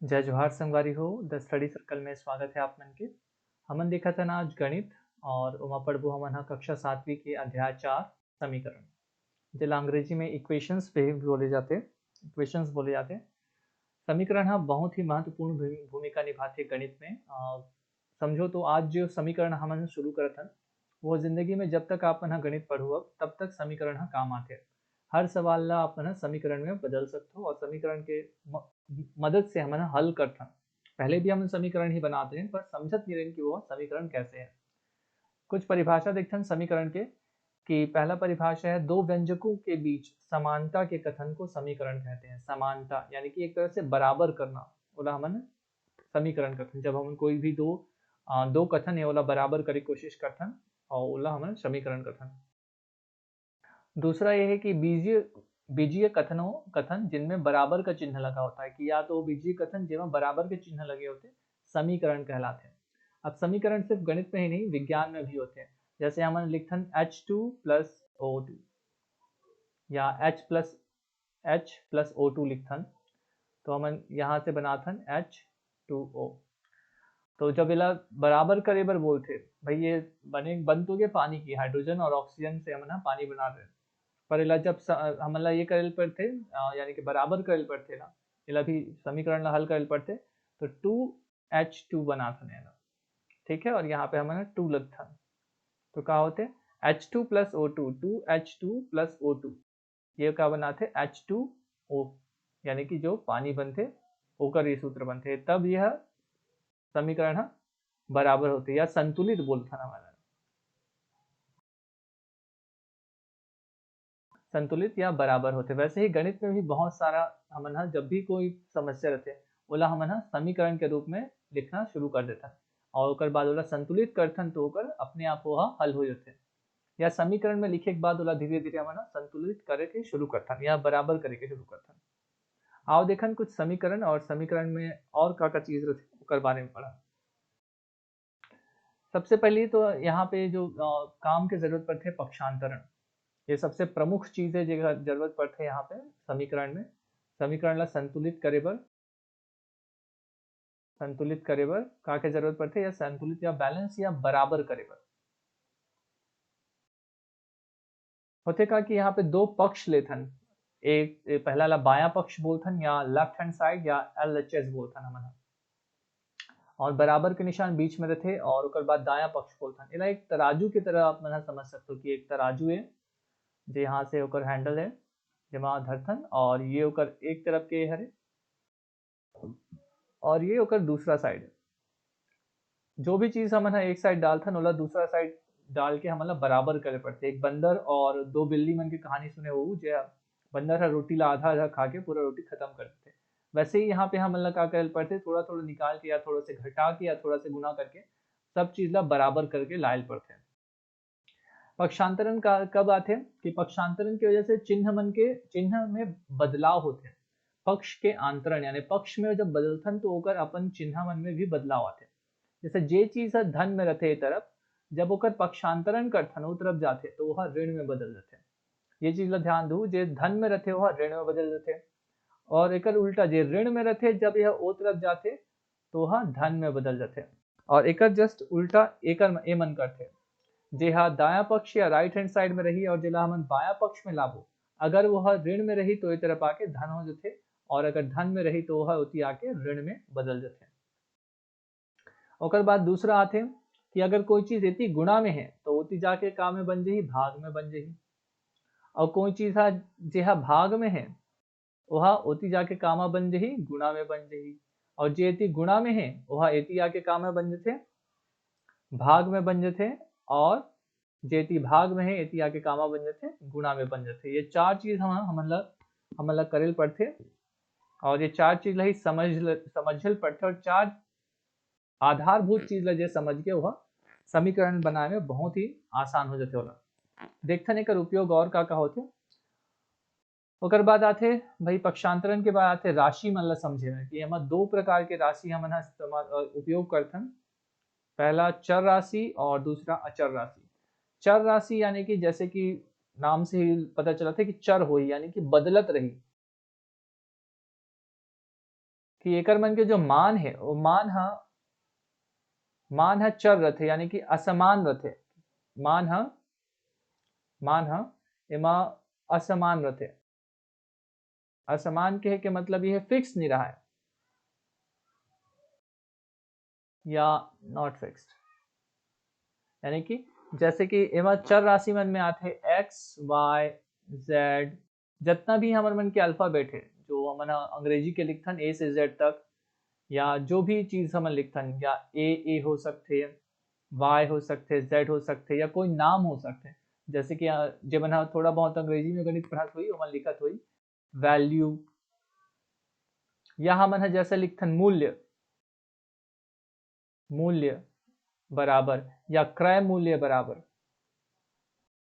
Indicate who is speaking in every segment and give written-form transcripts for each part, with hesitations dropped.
Speaker 1: जय जोहार संगवारी हो द स्टडी सर्कल में स्वागत है आप मन के। हमन देखा था ना आज गणित और उमा पढ़बो हमन हा कक्षा 7वीं के अध्याय 4 समीकरण जेला अंग्रेजी में इक्वेशंस पे बोले जाते समीकरण हा बहुत ही महत्वपूर्ण भूमिका निभाते गणित में। समझो तो आज जो समीकरण हमन शुरू करत हन वो जिंदगी में जब तक आपन हा गणित पढ़ो तब तक समीकरण हा काम आते। हर सवाल ला आपन हा समीकरण में बदल सकते हो और समीकरण के मदद से हमन हल करथन। पहले भी हम समीकरण ही बनाते हैं पर समझत नहीं रहे कि वो समीकरण कैसे है। कुछ परिभाषा देखथन समीकरण के कि पहला परिभाषा है दो व्यंजकों के बीच समानता के कथन को समीकरण कहते हैं। समानता यानी कि एक तरह से बराबर करना बोला हमन समीकरण कथन। जब हम कोई भी दो कथन है ओला बराबर करे कोशिश करथन और ओला हमन समीकरण कथन। दूसरा ये है कि बीजीय कथन जिनमें बराबर का चिन्ह लगा होता है कि या तो बीजीय कथन जिनमें बराबर के चिन्ह लगे होते समीकरण कहलाते हैं। अब समीकरण सिर्फ गणित में ही नहीं विज्ञान में भी होते हैं। जैसे हमन लिखथन H2 प्लस O2 या H प्लस O2 लिखथन तो हमन यहाँ से बनाथन H2O। तो जब इला बराबर करे बर बोलथे भाई ये बन तो गए पानी की हाइड्रोजन और ऑक्सीजन से हमन पानी बना रहे पर इला जब हमन ला ये करेल पड़थे यानी कि बराबर करेल पड़थे ना इला भी समीकरण ला हल करेल पड़थे तो 2H2 बनाथन एला। ठीक है और यहाँ पे हमन 2 लगथन तो का होते H2 plus O2 2H2 plus O2 ये का बनाते H2O यानी कि जो पानी बनते ओकर ये सूत्र बनते तब यह समीकरण बराबर होते या संतुलित बोलथन हमारा संतुलित या बराबर होते। वैसे ही गणित में भी बहुत सारा हमन जब भी कोई समस्या रहते ओला हमन समीकरण के रूप में लिखना शुरू कर देता और ओकर बाद ओला संतुलित करथन तो ओकर अपने आप वो हल हो जाते या समीकरण में लिखे के बाद ओला धीरे धीरे हमन संतुलित करे के शुरू करथन या बराबर करे के शुरू करथन। आओ देखन कुछ समीकरण और समीकरण में और का चीज रहते ओकर बारे में पढ़ा। सबसे पहले तो यहाँ पे जो काम के जरूरत पड़ते है पक्षांतरण। ये सबसे प्रमुख चीज है जो जरूरत पड़ते यहाँ पे समीकरण में। समीकरण ला संतुलित करे बर का के जरूरत पड़ते या संतुलित या बैलेंस या बराबर करे बर होते का कि यहाँ पे दो पक्ष लेथन। एक पहला ला बायां पक्ष बोलथन या लेफ्ट हैंड साइड या LHS बोलथन हमन और बराबर के निशान बीच में रहते और ओकर बाद दायां पक्ष बोलथन। इला एक तराजू की तरह आप मन समझ सकते हो कि एक तराजू है जो यहाँ से ओकर हैंडल है जेमा धरथन और ये ओकर एक तरफ के हरे और ये ओकर दूसरा साइड है। जो भी चीज हमन एक साइड डालथन ओला दूसरा साइड डाल के हमन बराबर करे पड़ते। एक बंदर और दो बिल्ली मन की कहानी सुने हो जे बंदर रोटी ला आधा आधा खा के पूरा रोटी खत्म कर देते। वैसे ही यहाँ पे हमन का करे पड़ते थोड़ा थोड़ा निकाल के या थोड़ा से घटा के या थोड़ा से गुना करके सब चीज ला बराबर करके लायल पड़ते। पक्षांतरण का कब आते कि पक्षांतरण की वजह से चिन्ह में बदलाव होते हैं। पक्ष के अंतरण यानी पक्ष में जब बदलथन तो ओकर अपन चिन्ह मन में भी बदलाव आते। जैसे जे चीज धन में रहते तरफ जब ओकर पक्षांतरण करथन ओ तरफ जाते तो वह ऋण में बदल जाते। ये चीज ला ध्यान दू जे धन में रहते वह ऋण में बदल जाते और एकर उल्टा जे ऋण में रहते जब यह ओ तरफ जाते तो वह धन में बदल जाते और एकर जस्ट उल्टा एकर ए मन करते जे हा दाया पक्ष या राइट हैंड साइड में रही और जेला हमन बाया पक्ष में लाबो अगर वह ऋण में रही तो ए तरफ आके धन हो जाते और अगर धन में रही तो वह उती आके ऋण में बदल जाते। ओकर बाद दूसरा आते कि अगर कोई चीज इतनी गुणा में है तो उती जाके का में बन जाही भाग में बन जाही और कोई चीज जेहा भाग में है वह उती जाके कामा बन जाही गुणा में बन जाही और जे इति गुणा में है वह इति आके का में बन जाते भाग में बन जाते और जेती भाग में है इति आके कामा बन जाते गुणा में बन जाते। ये चार चीज हमन ला करेल पड़थे और ये चार चीज ला ही समझल पड़थे और चार आधारभूत चीज ला जे समझ के वह समीकरण बनाए में बहुत ही आसान हो जाते होला। देखथन एकर उपयोग और का होथे। ओकर बाद आथे भाई पक्षांतरण के बाद आथे राशि मन ला समझे में कि एमा दो प्रकार के राशि हमन इस्तेमाल उपयोग करथन। पहला चर राशि और दूसरा अचर राशि। चर राशि यानी कि जैसे कि नाम से ही पता चला था कि चर होई यानी कि बदलत रही कि एकर मन के जो मान है वो मान है चर रथे यानी कि असमान रथे। मान है एमा असमान रथे। असमान के मतलब ये फिक्स नहीं रहा है या नॉट फिक्स्ड, यानी कि जैसे कि एमा चर राशि मन में आते एक्स वाई जेड, जितना भी हमारे मन के अल्फाबेट है जो हमारा अंग्रेजी के लिखथन ए से जेड तक, या जो भी चीज हम लिखथन, या ए हो सकते, वाई हो सकते, जेड हो सकते, या कोई नाम हो सकते, जैसे कि जब मैंने थोड़ा बहुत अंग्रेजी में गणित पढ़त हुई वहाँ लिखत हुई वैल्यू, या हम जैसे लिखथन मूल्य, मूल्य बराबर, या क्रय मूल्य बराबर,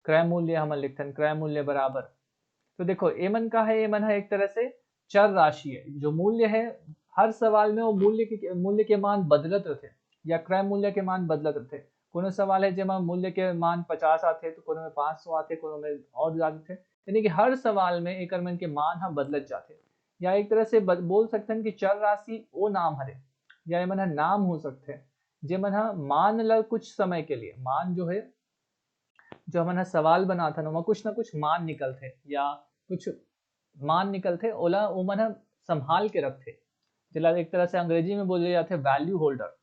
Speaker 1: क्रय मूल्य हम लिखथन क्रय मूल्य बराबर। तो देखो एमन का है, एमन है एक तरह से चर राशि है। जो मूल्य है हर सवाल में वो मूल्य के मान बदलत रहते, या क्रय मूल्य के मान बदलत रहते। कोनो सवाल है जेमा मूल्य के मान 50 आते तो कोनो में 500 आते, कोनो में और ज्यादा थे, यानी कि हर सवाल में एकर मन के मान हम बदलत जाते। या एक तरह से बोल सकते हैं कि चर राशि वो नाम हरे, या एमन नाम हो सकते हैं जेमन मान ल कुछ समय के लिए, मान जो है जो हमारा सवाल बना था ना कुछ ना कुछ मान निकलते, या कुछ मान निकलते ओला वो मन संभाल के रखते, जिला एक तरह से अंग्रेजी में बोले जाते वैल्यू होल्डर।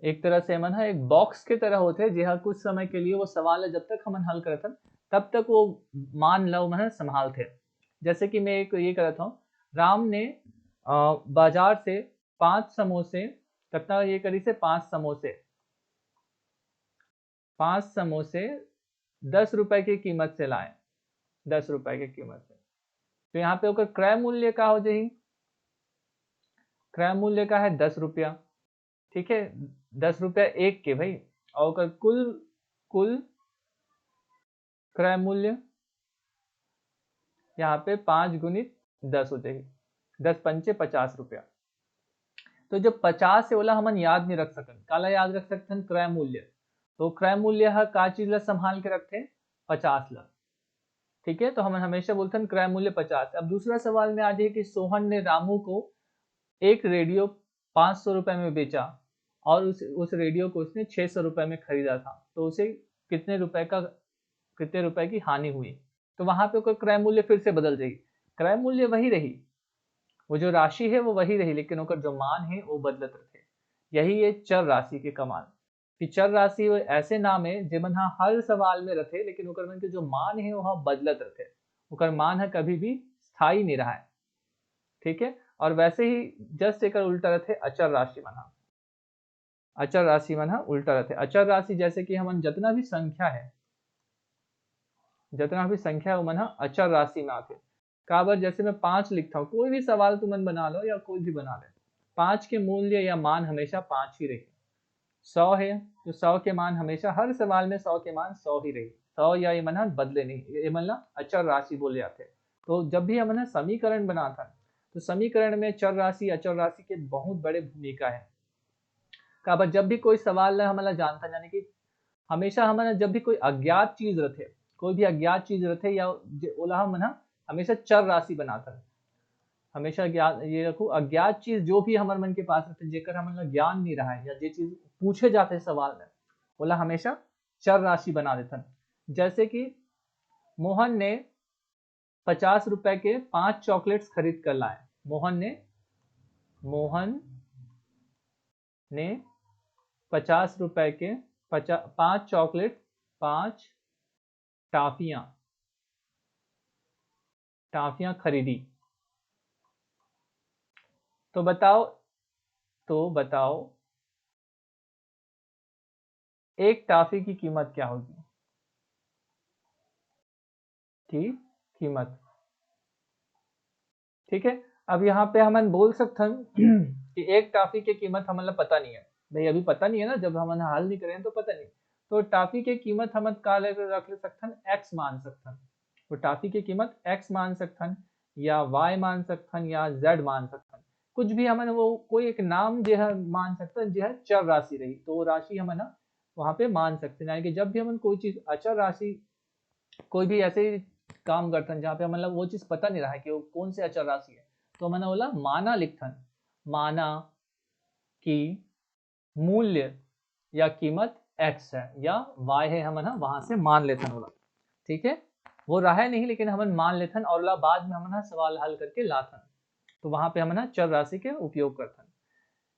Speaker 1: एक तरह से मन एक बॉक्स के तरह होते जहाँ कुछ समय के लिए वो सवाल है जब तक हम हल करते तब तक वो मान लो मन संभालते। जैसे कि मैं एक ये करता हूँ, राम ने बाजार से 5 समोसे, कितना ये करी से 5 समोसे, 5 समोसे 10 रुपए की कीमत से लाए, 10 रुपए की कीमत से। तो यहाँ पे ओकर क्रय मूल्य का हो जाही, क्रय मूल्य का है 10 रुपया, ठीक है, 10 रुपया एक के भाई, और ओकर कुल कुल क्रय मूल्य यहाँ पे 5 गुणित 10 हो जाएगी, 10 पंचे 50 रुपया। तो जब 50 से ओला हमन याद नहीं रख सकन, काला याद रख सकते क्रय मूल्य, तो क्रय मूल्य है का चीज ला संभाल के रखते 50 ला, ठीक है। तो हम हमेशा बोलते हैं क्रय मूल्य 50। अब दूसरा सवाल में आ जाए कि सोहन ने रामू को एक रेडियो 500 रुपए में बेचा और उस रेडियो को उसने 600 रुपए में खरीदा था, तो उसे कितने रुपए की हानि हुई। तो वहां पे क्रय मूल्य फिर से बदल जाएगी, क्रय मूल्य वही रही, वो जो राशि है वो वही रही, लेकिन ओकर जो मान है वो बदलत रहते। यही है चर राशि के कमाल, कि चर राशि ऐसे नाम है जेमन हर सवाल में रहते, लेकिन ओकर मन के जो मान है वो बदलत रहते, ओकर मान है कभी भी स्थायी नहीं रहा है, ठीक है। और वैसे ही जस्ट एक उल्टा रहते अचर राशि मन, अचर राशि मन उल्टा रहते। अचर राशि जैसे कि हम जितना भी संख्या है, जितना भी संख्या है वो मन अचर राशि में आते। काबर जैसे मैं 5 लिखता हूँ, कोई भी सवाल तुम मन बना लो या कोई भी बना ले, 5 के मूल्य या मान हमेशा 5 ही रही। 100 है तो 100 के मान हमेशा हर सवाल में 100 के मान 100 ही रही, 100 या ये मन बदले नहीं, ये मन अचर राशि बोले जाते। तो जब भी हम समीकरण बनाता तो समीकरण में चर राशि अचर राशि के बहुत बड़े भूमिका है। काबर जब भी कोई सवाल हमारा जानता, यानी कि हमेशा हमारा जब भी कोई अज्ञात चीज रहते, कोई भी अज्ञात चीज रहते या ओला हम हमेशा चर राशि बनाता है। हमेशा ज्ञान ये रखो, अज्ञात चीज जो भी हमारे मन के पास रहते जेकर हमारा ज्ञान नहीं रहा है, या जो चीज पूछे जाते सवाल में बोला हमेशा चर राशि बना देता। जैसे कि मोहन ने 50 रुपए के 5 चॉकलेट्स खरीद कर लाए, मोहन ने 50 रुपए के 5 चॉकलेट, 5 टाफियां खरीदी। तो बताओ एक टाफी की कीमत क्या होगी, की कीमत, ठीक है। अब यहाँ पे हम बोल सकते हैं कि एक टाफी की कीमत हमें पता नहीं है भाई, अभी पता नहीं है ना, जब हम हल नहीं करें तो पता नहीं। तो टाफी की कीमत हम का रख सकते हैं एक्स मान सकते हैं, तो टाफी की कीमत एक्स मान सकते हैं, या वाई मान सकते हैं, या जेड मान सकते हैं। कुछ भी हम वो कोई एक नाम जो है मान सकते हैं, जो है चर राशि रही तो वो राशि हम वहां पे मान सकते हैं। यानी कि जब भी हम कोई चीज अचर राशि, कोई भी ऐसे काम करथन जहाँ पे मतलब वो चीज पता नहीं रहा है कि वो कौन से अचर राशि है, तो मैंने बोला माना लिखथन, माना कि मूल्य या कीमत x है या y है, हम ना वहां से मान लेथन होला। ठीक है, वो रहा नहीं लेकिन हम मान लेथन और ला बाद में हम ना सवाल हल करके लाथन, तो वहां पे हम ना चर राशि के उपयोग करथन।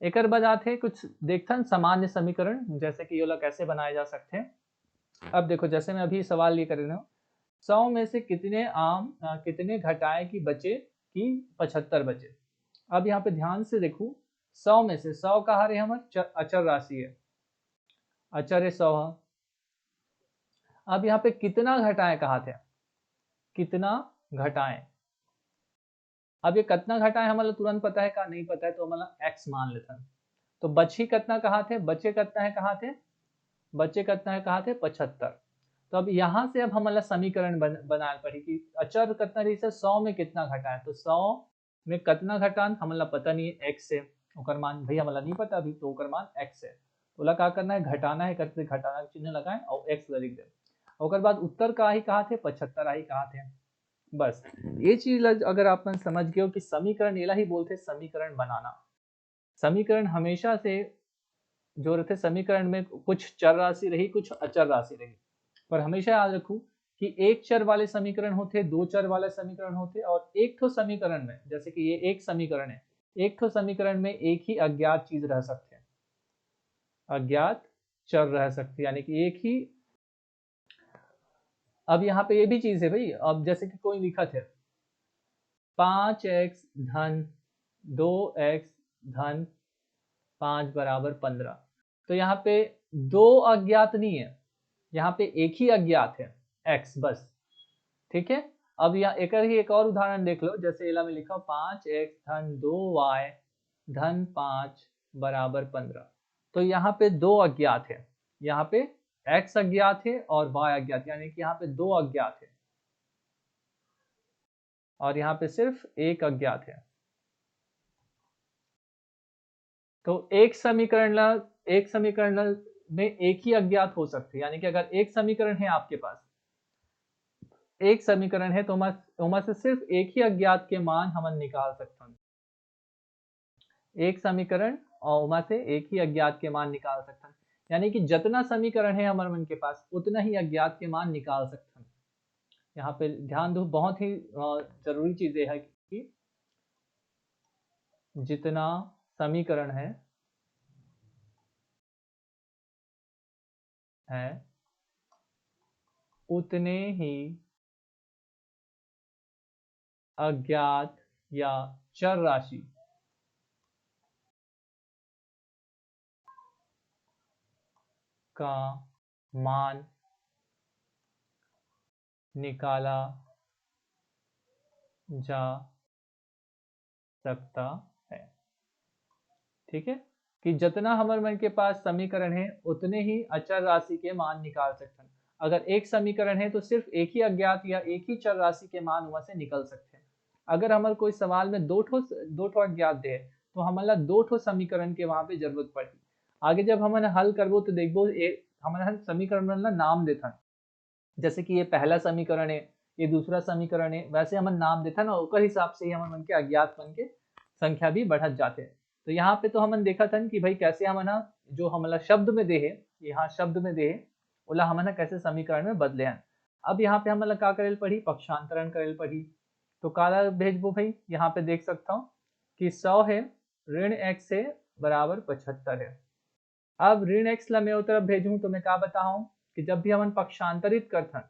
Speaker 1: एक बाद आते कुछ देखथन सामान्य समीकरण, जैसे कि ये लोग कैसे बनाए जा सकते हैं। अब देखो जैसे मैं अभी सवाल ये कर रहा हूँ, 100 में से कितने घटाए कि बचे कि 75 बचे। अब यहाँ पे ध्यान से देखो, 100 में से 100 कहा रहे हमारे अचर राशि है, अचर है 100। अब यहाँ पे कितना घटाएं कहा थे, कितना घटाएं। अब ये कितना घटाएं हमारा तुरंत पता है का नहीं पता है, तो हमारा x मान लेते हैं। तो बची कितना कहा थे, बचे कितना है कहा थे, बचे कितना है कहा थे 75। तो अब यहाँ से अब हमारा समीकरण बनाना पड़ी कि अचर कितना रही से 100 में कितना घटाएं, तो 100 में कितना घटान हमारा पता नहीं है, x से ओकर मान भाई हमारा नहीं पता अभी, तो ओकर मान x है, तो क्या करना है घटाना है, करते घटाना चिन्ह लगाएं और x लिख दे। ओकर बाद उत्तर का ही कहा थे 75 ही कहा थे। बस ये चीज अगर आप समझ गए हो कि समीकरण एला ही बोलते समीकरण बनाना। समीकरण हमेशा से जो रहते समीकरण में कुछ चर राशि रही कुछ अचर राशि रही, पर हमेशा याद रखू कि एक चर वाले समीकरण होते, दो चर वाले समीकरण होते, और एक ठो समीकरण में जैसे कि ये एक समीकरण है, एक ठो समीकरण में एक ही अज्ञात चीज रह सकते हैं, अज्ञात चर रह सकते यानी कि एक ही। अब यहाँ पे ये भी चीज है भाई, अब जैसे कि कोई लिखा थे 5x धन 2x धन 5 बराबर 15, तो यहाँ पे दो अज्ञात नहीं है, यहाँ पे एक ही अज्ञात है x बस। ठीक है, अब यहाँ एक और उदाहरण देख लो, जैसे एला में लिखा 5x धन 2y धन 5 बराबर 15, तो यहाँ पे दो अज्ञात है, यहाँ पे x अज्ञात है और y अज्ञात, यानी कि यहाँ पे दो अज्ञात है और यहाँ पे सिर्फ एक अज्ञात है। तो एक समीकरण में एक ही अज्ञात हो सकते, यानी कि अगर एक समीकरण है आपके पास, एक समीकरण है तो उमा से सिर्फ एक ही अज्ञात के मान हम निकाल सकते हैं, एक समीकरण और उमा से एक ही अज्ञात के मान निकाल सकते हैं, यानी कि जितना समीकरण है हमारे मन के पास उतना ही अज्ञात के मान निकाल सकते हैं। यहाँ पे ध्यान दो, बहुत ही जरूरी चीज है कि जितना समीकरण है उतने ही अज्ञात या चर राशि का मान निकाला जा सकता है। ठीक है, कि जितना हमारे मन के पास समीकरण है उतने ही अचर राशि के मान निकाल सकते हैं। अगर एक समीकरण है तो सिर्फ एक ही अज्ञात या एक ही चर राशि के मान वहां से निकल सकते हैं। अगर हमारे कोई सवाल में दो ठो अज्ञात दे तो हमारा दो ठो समीकरण के वहां पे जरूरत पड़ती। आगे जब हमारे हल करबो तो देखबो हमारा समीकरण में नाम देता, जैसे कि ये पहला समीकरण है, ये दूसरा समीकरण है, वैसे हम नाम देता ना, उस हिसाब से ही हमारे मन के अज्ञात मन के संख्या भी बढ़त जाते हैं। तो यहाँ पे तो हमने देखा था कि भाई कैसे हम ना जो हमारा शब्द में दे है, यहाँ शब्द में दे है ओला हम ना कैसे समीकरण में बदले हैं। अब यहाँ पे हमारा का करेल पढ़ी, पक्षांतरण करेल पढ़ी, तो काला भेजबो भाई, यहाँ पे देख सकता हूँ कि 100 है ऋण x है बराबर 75 है। अब ऋण x ला मैं उस तरफ भेजूं तो मैं क्या बताऊं कि जब भी हम पक्षांतरित करथन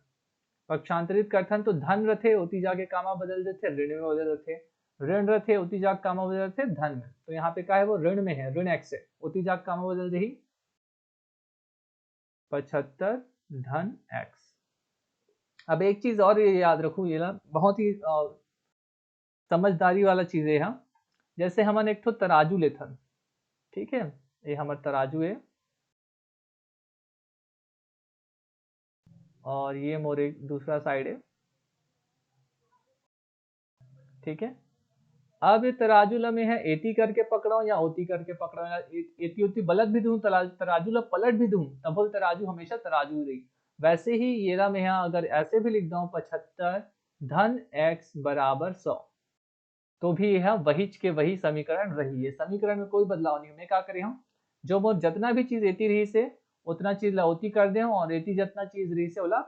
Speaker 1: तो धन रथे उती जाके कामा बदल देते, ऋण में बदल देते, ऋण रथे उती जाके कामा बदल देते धन में, तो यहाँ पे क्या है वो ऋण में है, ऋण x है, उती जाके कामा बदल दे 75 धन x। अब एक चीज और ये याद रखू, ये ना बहुत ही समझदारी वाला चीज है। हम जैसे हमन एक तो तराजू लेथन, ठीक है, ये हमारा तराजू है और ये मोर एक दूसरा साइड है। ठीक है, अब ये तराजू ला में है एती करके पकड़ो या ओती करके पकड़ो, या एती ओती बलत भी दूं तराजू ला पलट भी दूं तब बोल तराजू हमेशा तराजू रही। वैसे ही ये ला में है अगर ऐसे भी लिख दूं 75 धन x बराबर 100, तो भी यह वही के वही समीकरण रही है। समीकरण में कोई बदलाव नहीं। मैं क्या करें हम जो मोर जितना भी चीज एती रही से उतना चीज ला ओती कर दे और एती जितना चीज रही से ओला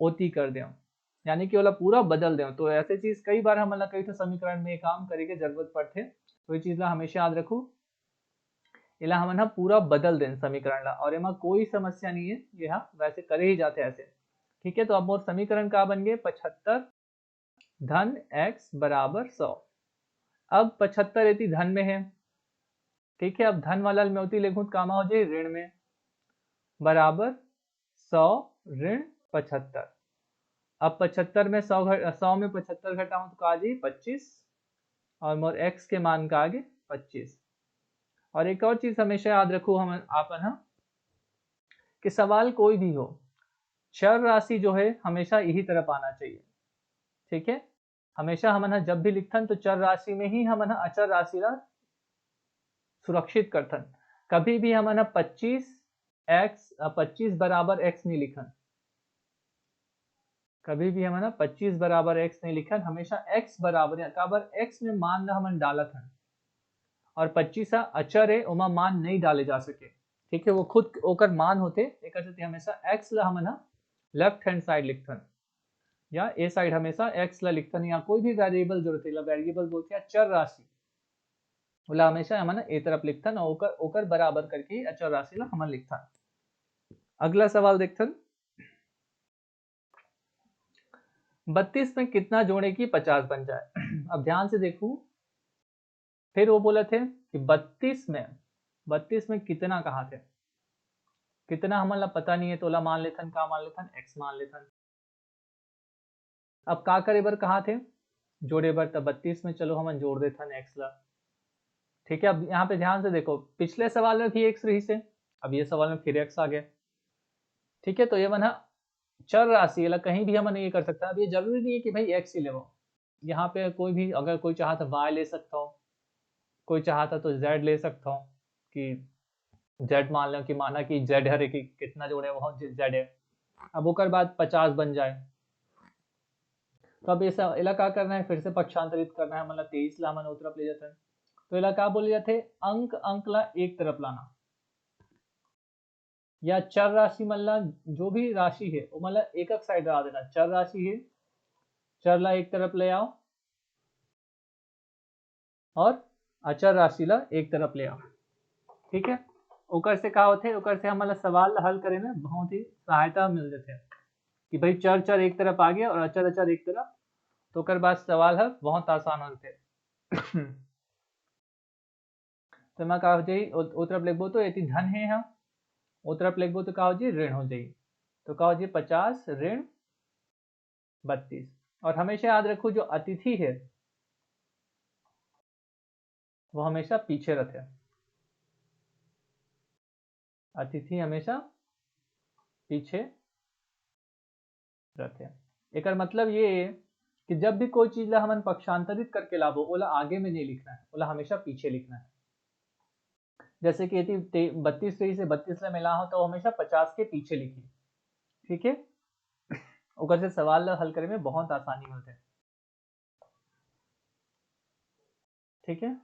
Speaker 1: ओती कर दे, यानी कि ओला पूरा बदल दे। तो ऐसे चीज कई बार हम कई तो समीकरण में काम करे के जरूरत पड़ते, तो ये चीज ला हमेशा याद रखू। इला हम पूरा बदल दें समीकरण ला और एमा कोई समस्या नहीं है, ये वैसे करे ही जाते ऐसे। ठीक है, तो अब मोर समीकरण का बन गए 75 धन x बराबर 100। अब 75 एती धन में है, ठीक है। अब धन वाला में होती लिखूं तो कामा हो जाए ऋण में, बराबर 100 ऋण 75। अब 75 में 100 में 75 घटाऊं तो का जी 25 और मोर x के मान का आगे 25। और एक और चीज हमेशा याद रखो हम आपन कि सवाल कोई भी हो, चर राशि जो है हमेशा यही तरफ आना चाहिए। ठीक है, हमेशा हम जब भी लिखथन तो चर राशि में ही हम अचर राशि ला सुरक्षित करथन। कभी भी हम 25 बराबर x नहीं लिखन, कभी भी हम 25 बराबर x नहीं लिखन, हमेशा x बराबर काबर x में मान ला हम डालत हन और 25 अचर है उमा मान नहीं डाले जा सके। ठीक है, वो खुद ओकर मान होते एक हमेशा x ला हम लेफ्ट हैंड साइड लिखथन या ए साइड हमेशा x ला लिखथन, या कोई भी वेरिएबल जो रहते वेरिएबल बोलते हैं चर राशि बोला हमेशा हम ए तरफ लिखथन और ओकर बराबर करके अचर राशि ला हम लिखथन। अगला सवाल देखथन, 32 में कितना जोड़े की 50 बन जाए। अब ध्यान से देखू, फिर वो बोले थे कि 32 में कितना कहा थे, कितना हमला पता नहीं है तो ला मान लेथन, का मान लेथन x मान लेथन। अब का करे बर कहा थे जोड़े बर, तब 32 में चलो हम जोड़ देथन x ला। ठीक है, अब यहाँ पे ध्यान से देखो, पिछले सवाल में भी x रही से, अब ये सवाल में फिर x आ गया। ठीक है, तो ये बना चर राशि है, कहीं भी हम ये कर सकता है। अब ये जरूरी नहीं है कि भाई x ही ले, यहाँ पे कोई भी अगर कोई चाहता y ले सकता हो, कोई चाहता तो z ले सकता हो कि z मान लो कि माना कि z है कि कितना जोड़े वो z है। अब ओकर बाद 50 बन जाए, तो अब ऐसा इला क्या करना है, फिर से पक्षांतरित करना है, मतलब 23 ला मन उस ले जाते हैं। तो इला क्या बोले जाते, अंक ला एक तरफ लाना, या चर राशि मतलब जो भी राशि है वो मतलब एक साइड ला देना। चर राशि है, चर ला एक तरफ ले आओ और अचर राशि ला एक तरफ ले आओ। ठीक है, ओकर से का होते, ओकर से हम सवाल हल करे में बहुत ही सहायता मिल जाते हैं कि भाई चर चर एक तरफ आ गया और अचर अचर एक तरफ, तो ओकर बाद सवाल है बहुत आसान होते। तो मैं कहा जाए ओ तरफ लिखबो तो यदि धन है हम ओ तरफ लिखबो तो का हो जाए ऋण हो जाए, तो का हो जाए 50 ऋण 32। और हमेशा याद रखो जो अतिथि है वो हमेशा पीछे रहते, अतिथि हमेशा पीछे रहते हैं। एक मतलब ये है कि जब भी कोई चीज ला हम पक्षांतरित करके लाभो, ओला आगे में नहीं लिखना है, ओला हमेशा पीछे लिखना है। जैसे कि यदि 32 से 32 ला मिला हो तो हमेशा 50 के पीछे लिखी। ठीक है, ओकर से सवाल हल करे में बहुत आसानी मिलते हैं। ठीक है,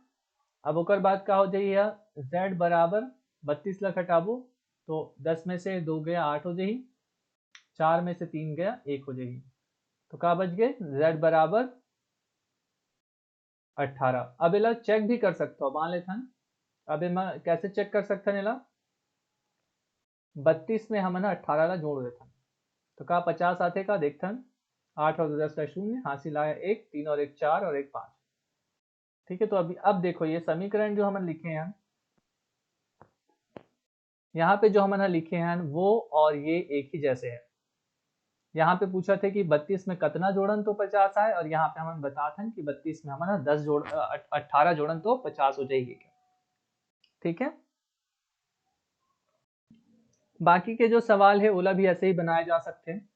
Speaker 1: अब ओकर बाद का हो जाइए z बराबर 32 ला घटाबो तो 10 में से 2 गया 8 हो जाएगी, 4 में से 3 गया 1 हो जाएगी, तो का बच गए z बराबर 18। अब इला चेक भी कर सकते हो, मान लेते अब मैं कैसे चेक कर सकते हैं, 32 में हम 18 ला जोड़ देते, तो का 50 आते का देखते, 8 और 10 का 0, हासिल आया 1, 3 और 1 4 और 1 5। ठीक है, तो अभी अब देखो ये समीकरण जो हम लिखे हैं, यहाँ पे जो हमने लिखे हैं वो और ये एक ही जैसे है। यहाँ पे पूछा थे कि 32 में कितना जोड़न तो 50 आए, और यहाँ पे हम बता थे कि 32 में हमारा 18 जोड़न तो 50 हो जाएगी क्या। ठीक है, बाकी के जो सवाल है ओला भी ऐसे ही बनाए जा सकते हैं।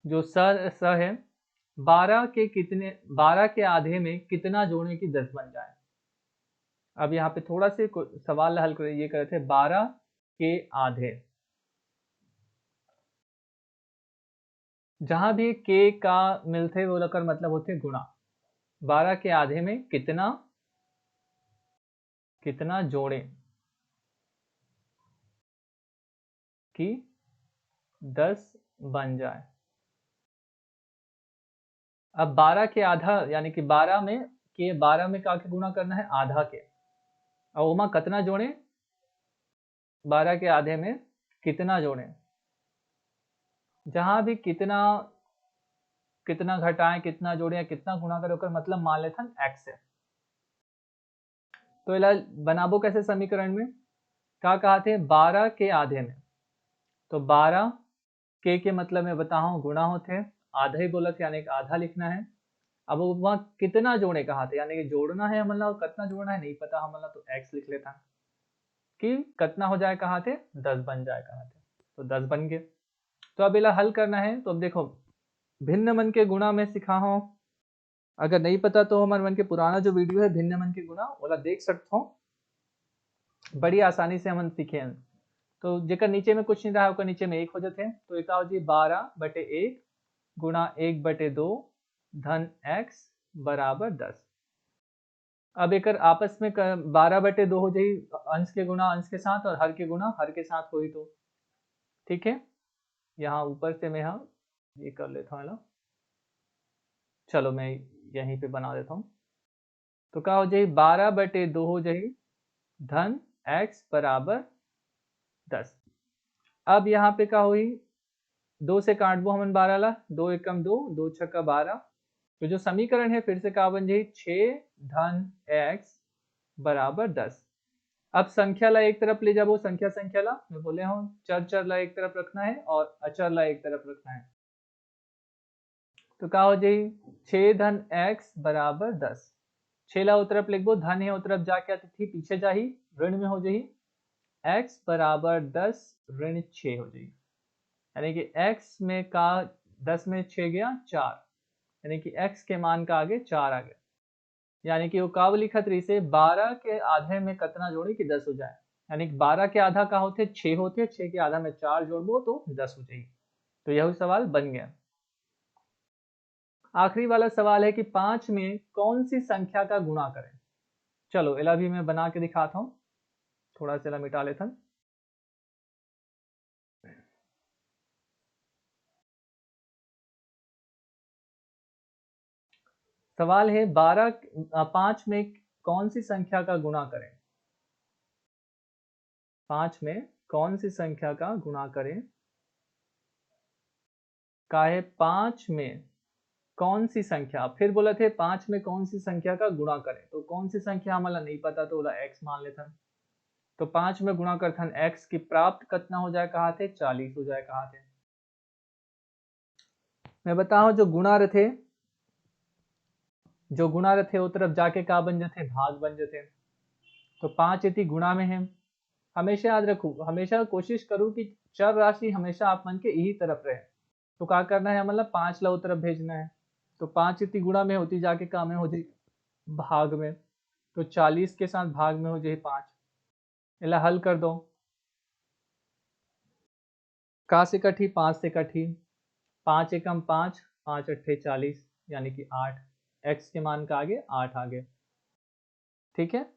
Speaker 1: जो स है 12 के आधे में कितना जोड़ने की 10 बन जाए। अब यहाँ पे थोड़ा से सवाल हल कर ये करे थे 12 के आधे, जहां भी के का मिलते वो लकर मतलब होते गुणा। 12 के आधे में कितना कितना जोड़ें कि 10 बन जाए। अब 12 के आधा यानी कि 12 में के 12 में का के गुणा करना है आधा के। अब ओमा कितना जोड़ें, 12 के आधे में कितना जोड़ें। जहां भी कितना कितना घटाएं कितना जोड़ें या कितना गुणा करें ओकर मतलब मान लेते हैं x है। तो इला बनाबो कैसे समीकरण में, का कहा थे 12 के आधे में, तो 12 के मतलब मैं बताऊं गुणा होते, आधा ही बोला थे यानी कि आधा लिखना है। अब वहां कितना जोड़े कहा थे यानी कि जोड़ना है मतलब कितना जोड़ना है नहीं पता हमला, तो x लिख लेता है कि कितना हो जाए कहा थे 10 बन जाए कहा थे, तो 10 बन गए। तो अब इला हल करना है, तो अब देखो भिन्न मन के गुणा में सिखा हूं, अगर नहीं पता तो हमारे मन के पुराना जो वीडियो है भिन्न मन के गुणा वाला देख सकते हो, बड़ी आसानी से हम सीखे हैं। तो जेकर नीचे में कुछ नहीं रहा ओकर नीचे में 1 हो जाते हैं, तो एक हो जी 12/1 गुणा 1/2 धन x बराबर 10। अब एक आपस में 12/2 हो जाए, अंश के गुणा अंश के साथ और हर के गुणा हर के साथ हुई, तो ठीक है। यहाँ ऊपर से मैं यहाँ ये कर लेता हूँ, चलो मैं यहीं पे बना देता हूँ। तो क्या हो जाए 12/2 हो जाए धन x बराबर 10। अब यहाँ पे क्या हुई, 2 से काटबो हमन 12 ला, 2 एकम 2 2 छक्का 12, तो जो समीकरण है फिर से क्या बन जाए 6 धन x बराबर 10। अब संख्या ला एक तरफ ले जाबो, संख्या ला मैं बोले हूँ चर ला एक तरफ रखना है और अचर ला एक तरफ रखना है, तो क्या हो जाए 6 धन x बराबर 10। 6 ला उतरफ लिखबो, धन है उतरफ जाके तिथि पीछे जाही, ऋण में हो जाही, x बराबर 10 ऋण 6 हो जाए, यानी कि x में का 10 में 6 गया 4, यानी कि x के मान का आगे 4 आ गया, यानी कि वो काव लिखत रही से 12 के आधे में कितना जोड़े कि 10 हो जाए, यानी कि 12 के आधा का होते 6 होते, 6 के आधा में 4 जोड़बो तो 10 हो जाएगी। तो यही सवाल बन गया। आखिरी वाला सवाल है कि 5 में कौन सी संख्या का गुणा करें। चलो इला भी मैं बना के दिखाता हूँ, थोड़ा सा मिटा लेता हूँ। सवाल है 5 में कौन सी संख्या का गुणा करें। 5 में कौन सी संख्या का गुणा करें, का है 5 में कौन सी संख्या, फिर बोला थे 5 में कौन सी संख्या का गुणा करें, तो कौन सी संख्या हमारा नहीं पता तो बोला x मान लेता, तो 5 में गुणा करथन x की प्राप्त कितना हो जाए कहा थे 40 हो जाए कहा थे। मैं बताऊं जो गुणा रथे वो तरफ जाके का बन जाते भाग बन जाते, तो 5 यदि गुणा में है, हमेशा याद रखू हमेशा कोशिश करूँ कि चर राशि हमेशा आप मन के यही तरफ रहे, तो क्या करना है मतलब 5 ला तरफ भेजना है, तो 5 इतनी गुणा में होती जाके का में हो जाए भाग में, तो 40 के साथ भाग में हो जाए 5, इला हल कर दो, का से कठी 5 से कठी, 5 एकम 5 5 अट्ठे 40 यानी कि 8, x के मान का आगे 8 आ गए, ठीक है।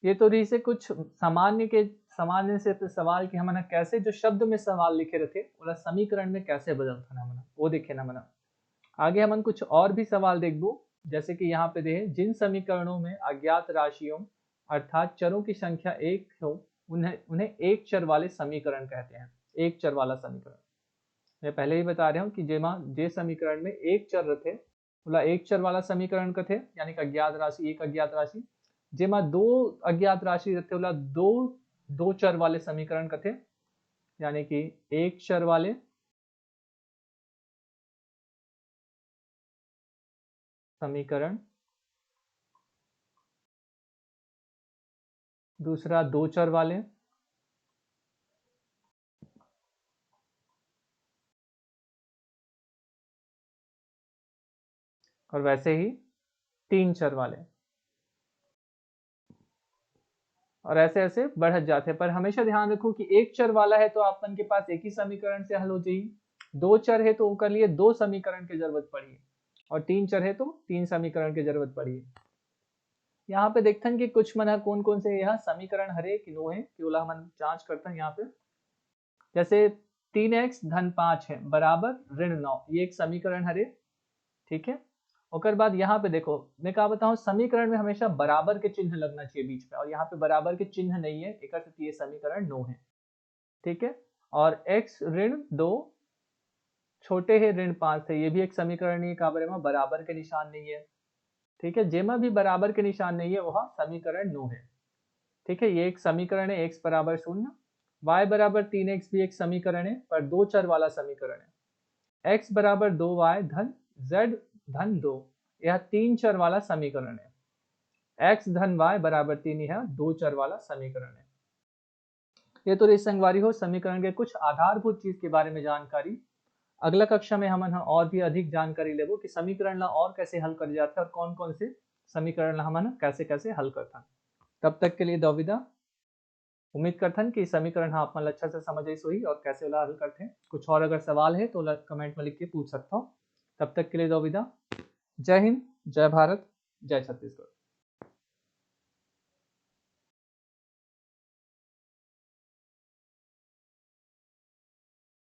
Speaker 1: ये तो रही से कुछ सामान्य से सवाल कि हमने कैसे जो शब्द में सवाल लिखे रहते बोला समीकरण में कैसे बदलता ना मना वो देखे ना मना। आगे हमन कुछ और भी सवाल देखबो, जैसे कि यहाँ पे देखे जिन समीकरणों में अज्ञात राशियों अर्थात चरों की संख्या एक हो उन्हें उन्हें एक चर वाले समीकरण कहते हैं। एक चर वाला समीकरण मैं पहले ही बता रहा हूँ कि जेमा जे समीकरण में एक चर रहते बोला एक चर वाला समीकरण कथे, यानी कि अज्ञात राशि एक अज्ञात राशि, जेमा दो अज्ञात राशि रहते बोला दो दो चर वाले समीकरण कथे, यानी कि एक चर वाले समीकरण, दूसरा दो चर वाले, और वैसे ही तीन चर वाले, और ऐसे ऐसे बढ़त जाते हैं। पर हमेशा ध्यान रखो कि एक चर वाला है तो आपन के पास एक ही समीकरण से हल हो जाएगी, दो चर है तो वो कर लिए 2 समीकरण की जरूरत पड़ी है, और 3 चर है तो 3 समीकरण की जरूरत पड़ी है। यहाँ पे देखते हैं कि कुछ मना कौन कौन से यहाँ समीकरण हरे कि नो है, केवल हम जांच करते हैं यहाँ पे। जैसे 3x धन 5 है बराबर ऋण 9, ये एक समीकरण हरे, ठीक है। उसके बाद यहाँ पे देखो, मैं क्या बताऊँ, समीकरण में हमेशा बराबर के चिन्ह लगना चाहिए बीच में, और यहाँ पे बराबर के चिन्ह नहीं है, एक अर्थ ये समीकरण नो है, ठीक है। और x ऋण 2 छोटे है ऋण 5 से, ये भी एक समीकरण नहीं है, बराबर के निशान नहीं है, ठीक है। जेमा भी बराबर के निशान नहीं है, वह समीकरण नो है, ठीक है। ये एक समीकरण है, x बराबर 0, y बराबर 3x भी एक समीकरण है, पर दो चर वाला समीकरण है। x बराबर 2y धन z धन 2, यह 3 चर वाला समीकरण है। x धन y बराबर 3 यह 2 चर वाला समीकरण है। ये तो रही संगवारी हो समीकरण के कुछ आधारभूत चीज के बारे में जानकारी। अगला कक्षा में हम और भी अधिक जानकारी लेबो कि समीकरण ला और कैसे हल कर जाते हैं, और कौन कौन से समीकरण ला हम कैसे कैसे हल करते हैं। तब तक के लिए दविदा, उम्मीद करथन कि समीकरण हाँ अपन अच्छा से समझ आई सोई और कैसे वाला हल करते हैं। कुछ और अगर सवाल है तो कमेंट में लिख के पूछ सकता हूँ। तब तक के लिए दविदा, जय हिंद, जय भारत, जय छत्तीसगढ़।